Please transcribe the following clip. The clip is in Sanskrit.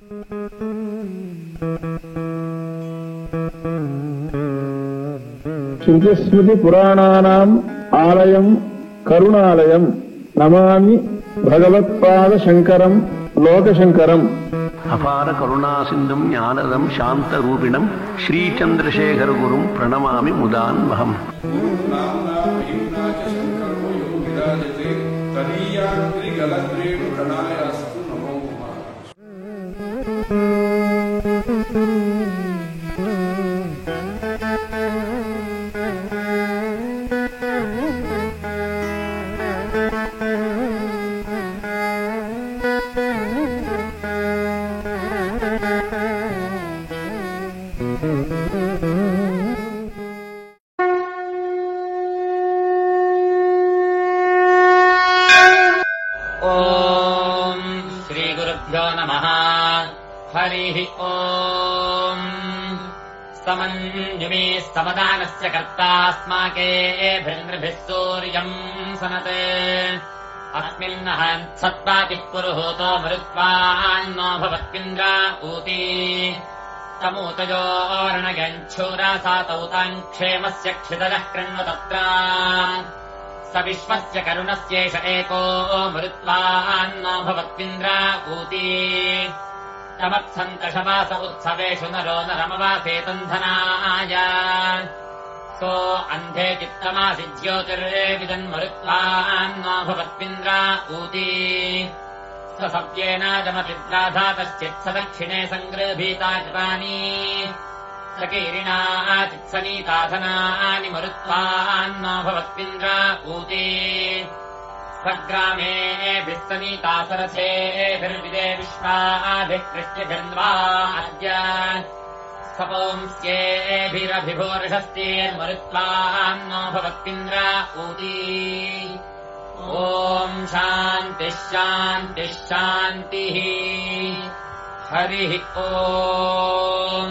ಶ್ರುತಿಸ್ಮೃತಿ ಪುರಾಣಾನಾಂ ಆಲಯಂ ಕರುಣಾಲಯಂ ನಮಾಮಿ ಭಗವತ್ಪಾದ ಶಂಕರಂ ಲೋಕಶಂಕರಂ. ಅಪಾರ ಕರುಣಾ ಸಿಂಧುಂ ಜ್ಞಾನದಂ ಶಾಂತರೂಪಿಣಂ ಶ್ರೀಚಂದ್ರಶೇಖರ ಗುರುಂ ಪ್ರಣಮಾಮಿ ಮುದಾನ್ವಹಂ. ಓಂ ಶ್ರೀ ಗುರುಭ್ಯೋ ನಮಃ. ಹರಿಃ ಓಂ. ಸಮನ್ಯುಮೇ ಸಮದಾನಸ್ಯ ಕರ್ತಾಸ್ಮಾಕೇಭಿರ್ನೃಭಿಃ ಸೂರ್ಯಂ ಸನತೆ ಅಸ್ಮಿನ್ನಃ ಸತ್ಪಾತಿಃ ಪುರುಹೂತೋ ಮರುತ್ವಾನ್ನೋ ಭವತ್ವಿಂದ್ರ ಊತಿ ತಮೂತಯೋರ್ಣಗಂಛೂರಾಸಾತೌತಾಂ ಕ್ಷೇಮಸ್ಯ ಕ್ಷಿತಜಃ ಕೃಣ್ವತತ್ರ स विश्वस्य करुणस्येष एको मरुत्वान्नो भवत्विन्द्र ऊती तमत्सन्तशमास उत्सवेषु नरो नरमवासेतन्धनाय सो अन्धे चित्तमासि ज्योतिर्विदन्मरुत्वान्नो भवत्विन्द्र ऊती स सव्येनाजमतिद्राधातश्चित् स दक्षिणे सङ्गृभीता कृतानि सकीरिणा चित्सनीताधनानि मरुत्वान्नो भवत्विन्द्र ऊती सग्रामेभिः सनीता सरसेभिर्विदे विश्वाभिः कृष्टिभिर्न्वा अद्य सपोंस्येभिरभिभोर्षस्तेर्मरुत्वान्नो भवत्विन्द्र ऊती. ॐ शान्तिः शान्तिः शान्तिः. हरिः ॐ.